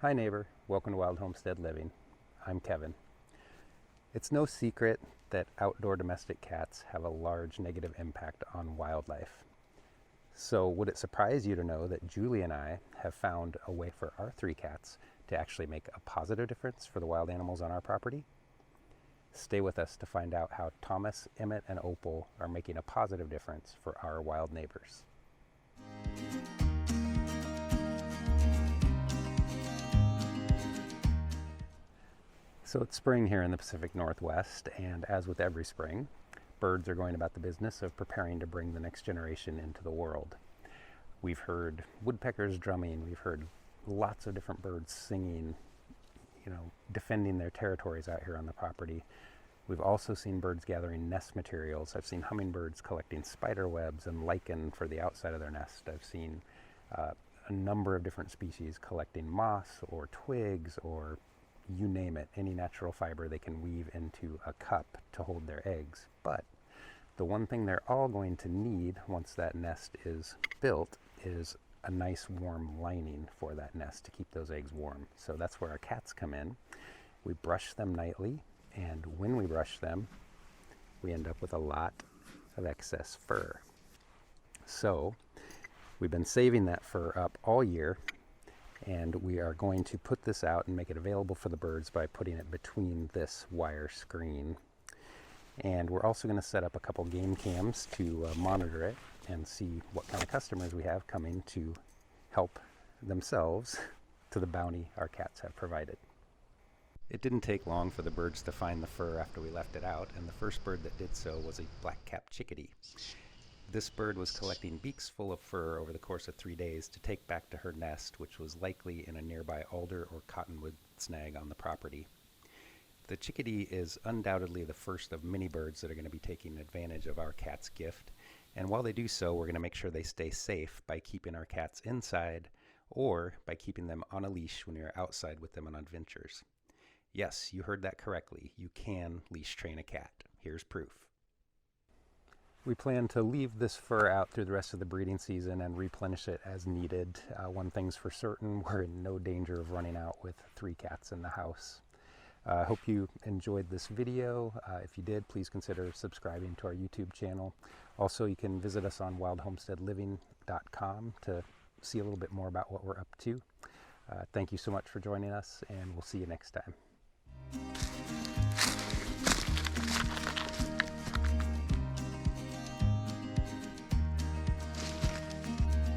Hi neighbor, welcome to Wild Homestead Living. I'm Kevin. It's no secret that outdoor domestic cats have a large negative impact on wildlife. So would it surprise you to know that Julie and I have found a way for our 3 cats to actually make a positive difference for the wild animals on our property? Stay with us to find out how Thomas, Emmett, and Opal are making a positive difference for our wild neighbors. So it's spring here in the Pacific Northwest, and as with every spring, birds are going about the business of preparing to bring the next generation into the world. We've heard woodpeckers drumming, we've heard lots of different birds singing, defending their territories out here on the property. We've also seen birds gathering nest materials. I've seen hummingbirds collecting spider webs and lichen for the outside of their nest. I've seen a number of different species collecting moss or twigs or you name it, any natural fiber they can weave into a cup to hold their eggs. But the one thing they're all going to need once that nest is built is a nice warm lining for that nest to keep those eggs warm. So that's where our cats come in. We brush them nightly, and when we brush them, we end up with a lot of excess fur. So we've been saving that fur up all year, and we are going to put this out and make it available for the birds by putting it between this wire screen. And we're also going to set up a couple game cams to monitor it and see what kind of customers we have coming to help themselves to the bounty our cats have provided. It didn't take long for the birds to find the fur after we left it out, and the first bird that did so was a black-capped chickadee. This bird was collecting beaks full of fur over the course of 3 days to take back to her nest, which was likely in a nearby alder or cottonwood snag on the property. The chickadee is undoubtedly the first of many birds that are going to be taking advantage of our cat's gift, and while they do so, we're going to make sure they stay safe by keeping our cats inside or by keeping them on a leash when you're outside with them on adventures. Yes, you heard that correctly. You can leash train a cat. Here's proof. We plan to leave this fur out through the rest of the breeding season and replenish it as needed. One thing's for certain, we're in no danger of running out with 3 cats in the house. I hope you enjoyed this video. If you did, please consider subscribing to our YouTube channel. Also, you can visit us on wildhomesteadliving.com to see a little bit more about what we're up to. Thank you so much for joining us, and we'll see you next time.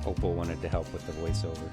Opal wanted to help with the voiceover.